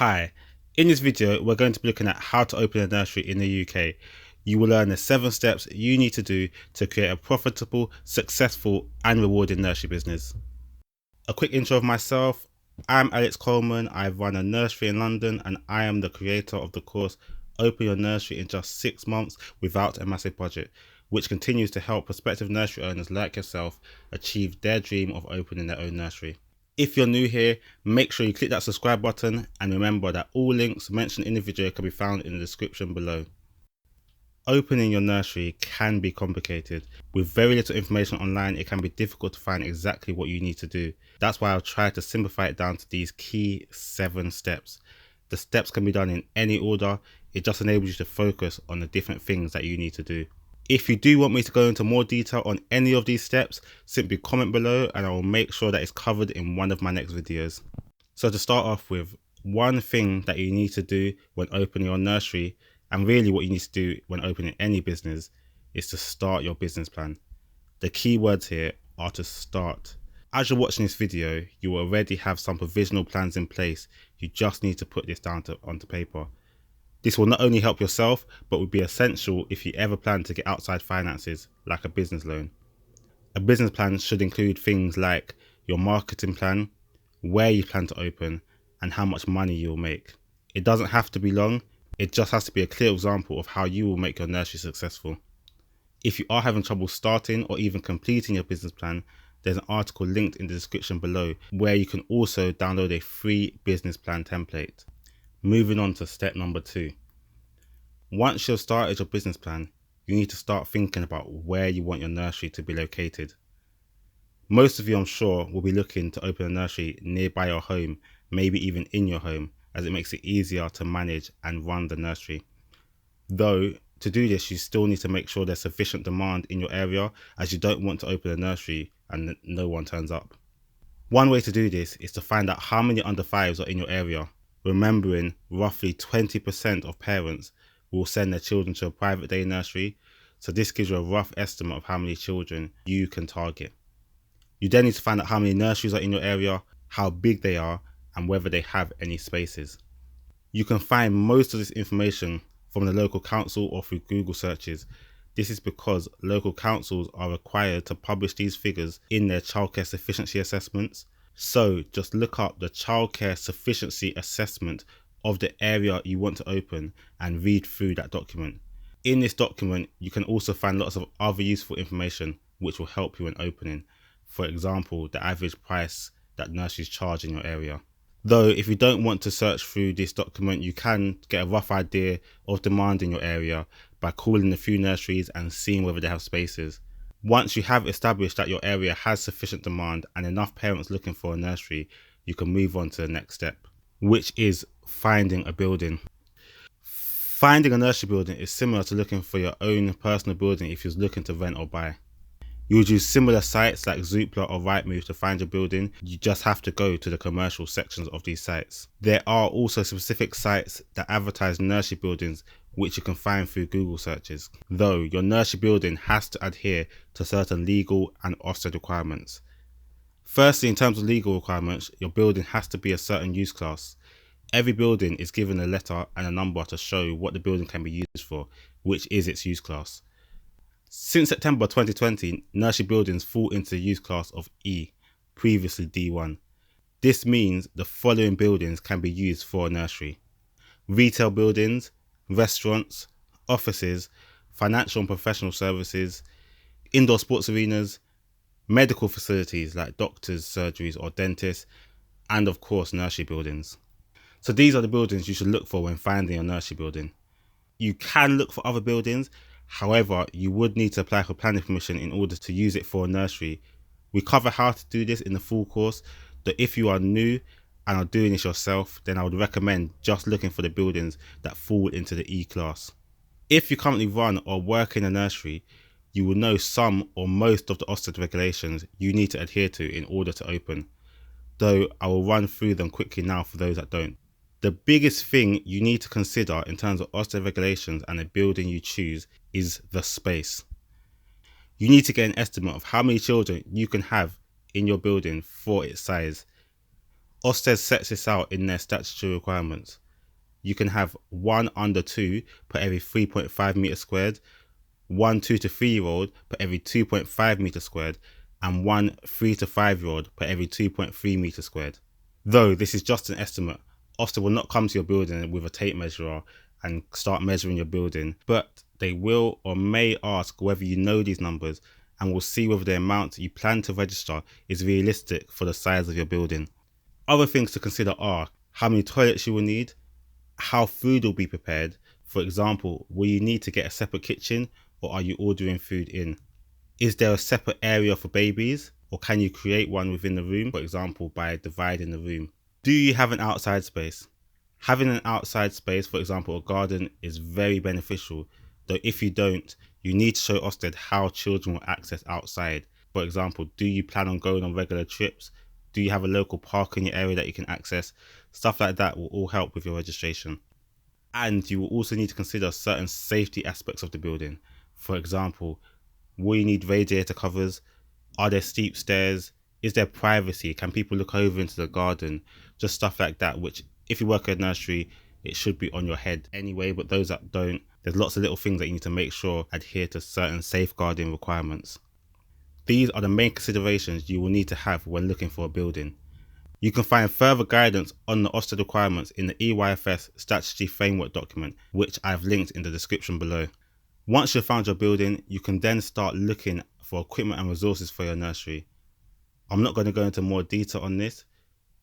Hi, in this video we're going to be looking at how to open a nursery in the UK. You will learn the 7 steps you need to do to create a profitable, successful and rewarding nursery business. A quick intro of myself. I'm Alex Coleman. I run a nursery in London and I am the creator of the course Open Your Nursery in Just 6 Months Without a Massive Budget, which continues to help prospective nursery owners like yourself achieve their dream of opening their own nursery. If you're new here, make sure you click that subscribe button and remember that all links mentioned in the video can be found in the description below. Opening your nursery can be complicated. With very little information online, it can be difficult to find exactly what you need to do. That's why I've tried to simplify it down to these key 7 steps. The steps can be done in any order. It just enables you to focus on the different things that you need to do. If you do want me to go into more detail on any of these steps, simply comment below and I will make sure that it's covered in one of my next videos. So to start off with, one thing that you need to do when opening your nursery, and really what you need to do when opening any business, is to start your business plan. The key words here are to start. As you're watching this video, you will already have some provisional plans in place. You just need to put this down onto paper. This will not only help yourself, but will be essential if you ever plan to get outside finances, like a business loan. A business plan should include things like your marketing plan, where you plan to open, and how much money you'll make. It doesn't have to be long, it just has to be a clear example of how you will make your nursery successful. If you are having trouble starting or even completing your business plan, there's an article linked in the description below where you can also download a free business plan template. Moving on to step number 2. Once you've started your business plan, you need to start thinking about where you want your nursery to be located. Most of you, I'm sure, will be looking to open a nursery nearby your home, maybe even in your home, as it makes it easier to manage and run the nursery. Though, to do this, you still need to make sure there's sufficient demand in your area, as you don't want to open a nursery and no one turns up. One way to do this is to find out how many under 5s are in your area, remembering roughly 20% of parents will send their children to a private day nursery, so this gives you a rough estimate of how many children you can target. You then need to find out how many nurseries are in your area, how big they are, and whether they have any spaces. You can find most of this information from the local council or through Google searches. This is because local councils are required to publish these figures in their childcare sufficiency assessments. So just look up the childcare sufficiency assessment of the area you want to open and read through that document. In this document, you can also find lots of other useful information which will help you when opening. For example, the average price that nurseries charge in your area. Though if you don't want to search through this document, you can get a rough idea of demand in your area by calling a few nurseries and seeing whether they have spaces. Once you have established that your area has sufficient demand and enough parents looking for a nursery, you can move on to the next step, which is finding a building. Finding a nursery building is similar to looking for your own personal building if you're looking to rent or buy. You would use similar sites like Zoopla or Rightmove to find your building. You just have to go to the commercial sections of these sites. There are also specific sites that advertise nursery buildings which you can find through Google searches. Though your nursery building has to adhere to certain legal and Ofsted requirements. Firstly, in terms of legal requirements, your building has to be a certain use class. Every building is given a letter and a number to show what the building can be used for, which is its use class. Since September 2020, nursery buildings fall into the use class of E, previously D1. This means the following buildings can be used for a nursery: retail buildings, restaurants, offices, financial and professional services, indoor sports arenas, medical facilities like doctors, surgeries or dentists, and of course nursery buildings. So these are the buildings you should look for when finding a nursery building. You can look for other buildings. However, you would need to apply for planning permission in order to use it for a nursery. We cover how to do this in the full course, but if you are new and are doing this yourself, then I would recommend just looking for the buildings that fall into the E class. If you currently run or work in a nursery, you will know some or most of the Ofsted regulations you need to adhere to in order to open, though I will run through them quickly now for those that don't. The biggest thing you need to consider in terms of Ofsted regulations and the building you choose is the space. You need to get an estimate of how many children you can have in your building for its size. Ofsted sets this out in their statutory requirements. You can have one under 2 per every 3.5 metres squared, one 2 to 3-year-old per every 2.5 metres squared, and one 3 to 5-year-old per every 2.3 metres squared. Though this is just an estimate, Ofsted will not come to your building with a tape measure and start measuring your building, but they will or may ask whether you know these numbers and will see whether the amount you plan to register is realistic for the size of your building. Other things to consider are how many toilets you will need, how food will be prepared. For example, will you need to get a separate kitchen or are you ordering food in? Is there a separate area for babies or can you create one within the room, for example, by dividing the room? Do you have an outside space? Having an outside space, for example, a garden, is very beneficial, though if you don't, you need to show Ofsted how children will access outside. For example, do you plan on going on regular trips? Do you have a local park in your area that you can access? Stuff like that will all help with your registration. And you will also need to consider certain safety aspects of the building. For example, will you need radiator covers? Are there steep stairs? Is there privacy? Can people look over into the garden? Just stuff like that, which if you work at a nursery, it should be on your head anyway, but those that don't, there's lots of little things that you need to make sure adhere to certain safeguarding requirements. These are the main considerations you will need to have when looking for a building. You can find further guidance on the Ofsted requirements in the EYFS Statutory Framework document, which I've linked in the description below. Once you've found your building, you can then start looking for equipment and resources for your nursery. I'm not going to go into more detail on this,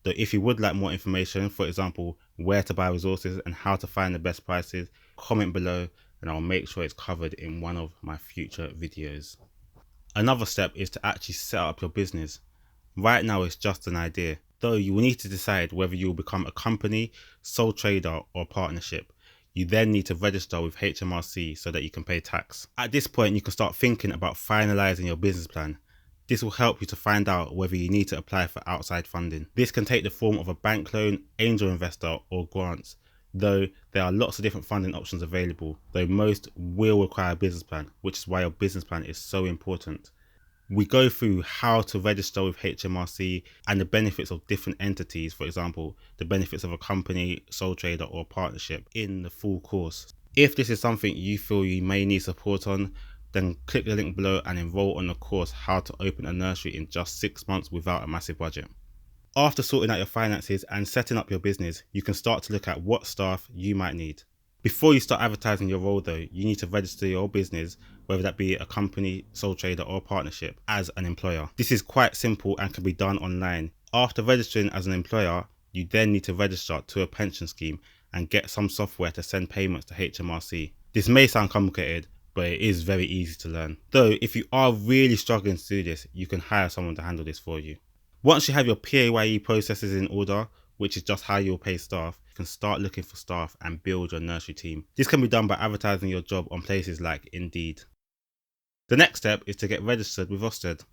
though if you would like more information, for example, where to buy resources and how to find the best prices, comment below and I'll make sure it's covered in one of my future videos. Another step is to actually set up your business. Right now it's just an idea, though you will need to decide whether you will become a company, sole trader or partnership. You then need to register with HMRC so that you can pay tax. At this point you can start thinking about finalising your business plan. This will help you to find out whether you need to apply for outside funding. This can take the form of a bank loan, angel investor or grants, though there are lots of different funding options available, though most will require a business plan, which is why your business plan is so important. We go through how to register with HMRC and the benefits of different entities, for example, the benefits of a company, sole trader or partnership in the full course. If this is something you feel you may need support on, then click the link below and enroll on the course How to Open a Nursery in just 6 months without a massive budget. After sorting out your finances and setting up your business, you can start to look at what staff you might need. Before you start advertising your role though, you need to register your business, whether that be a company, sole trader or partnership, as an employer. This is quite simple and can be done online. After registering as an employer, you then need to register to a pension scheme and get some software to send payments to HMRC. This may sound complicated, but it is very easy to learn. Though if you are really struggling to do this, you can hire someone to handle this for you. Once you have your PAYE processes in order, which is just how you'll pay staff, you can start looking for staff and build your nursery team. This can be done by advertising your job on places like Indeed. The next step is to get registered with Ofsted.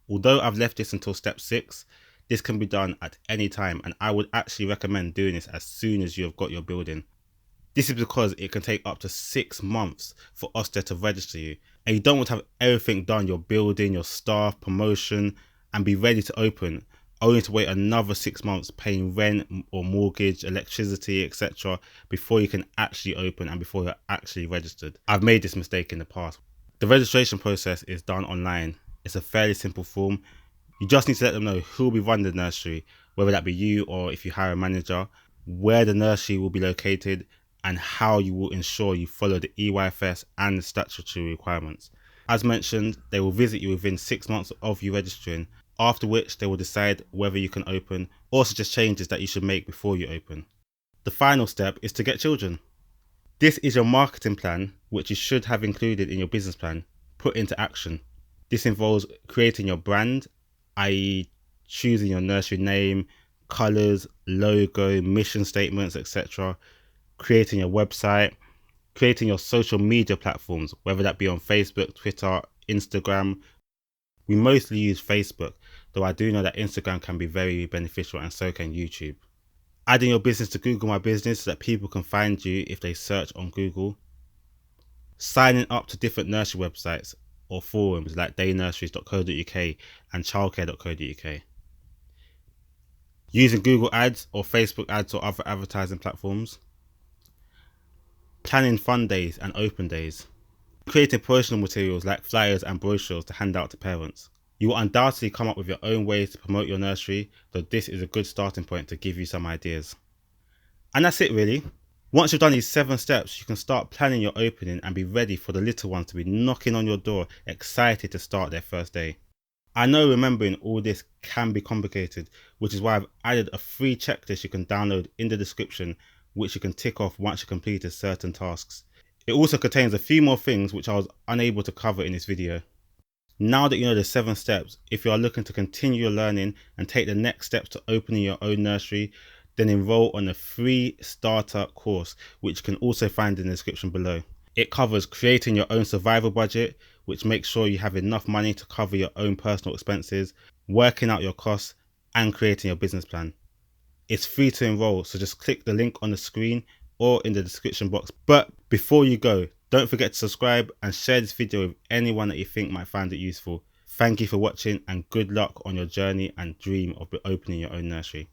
Although I've left this until step 6, this can be done at any time and I would actually recommend doing this as soon as you have got your building. This is because it can take up to 6 months for Ofsted to register you, and you don't want to have everything done, your building, your staff, promotion, and be ready to open, only to wait another 6 months paying rent or mortgage, electricity, etc. before you can actually open and before you're actually registered. I've made this mistake in the past. The registration process is done online. It's a fairly simple form. You just need to let them know who will be running the nursery, whether that be you or if you hire a manager, where the nursery will be located, and how you will ensure you follow the EYFS and the statutory requirements. As mentioned, they will visit you within 6 months of you registering, after which they will decide whether you can open or suggest changes that you should make before you open. The final step is to get children. This is your marketing plan, which you should have included in your business plan, put into action. This involves creating your brand, i.e. choosing your nursery name, colours, logo, mission statements, etc., creating your website, creating your social media platforms, whether that be on Facebook, Twitter, Instagram. We mostly use Facebook, though I do know that Instagram can be very beneficial and so can YouTube. Adding your business to Google My Business so that people can find you if they search on Google. Signing up to different nursery websites or forums like daynurseries.co.uk and childcare.co.uk. using Google Ads or Facebook Ads or other advertising platforms, planning fun days and open days, creating promotional materials like flyers and brochures to hand out to parents. You will undoubtedly come up with your own ways to promote your nursery, so this is a good starting point to give you some ideas. And that's it really. Once you've done these 7 steps, you can start planning your opening and be ready for the little ones to be knocking on your door, excited to start their first day. I know remembering all this can be complicated, which is why I've added a free checklist you can download in the description, which you can tick off once you completed certain tasks. It also contains a few more things which I was unable to cover in this video. Now that you know the 7 steps, if you are looking to continue your learning and take the next steps to opening your own nursery, then enroll on a free starter course, which you can also find in the description below. It covers creating your own survival budget, which makes sure you have enough money to cover your own personal expenses, working out your costs, and creating your business plan. It's free to enroll, so just click the link on the screen or in the description box. But before you go, don't forget to subscribe and share this video with anyone that you think might find it useful. Thank you for watching and good luck on your journey and dream of opening your own nursery.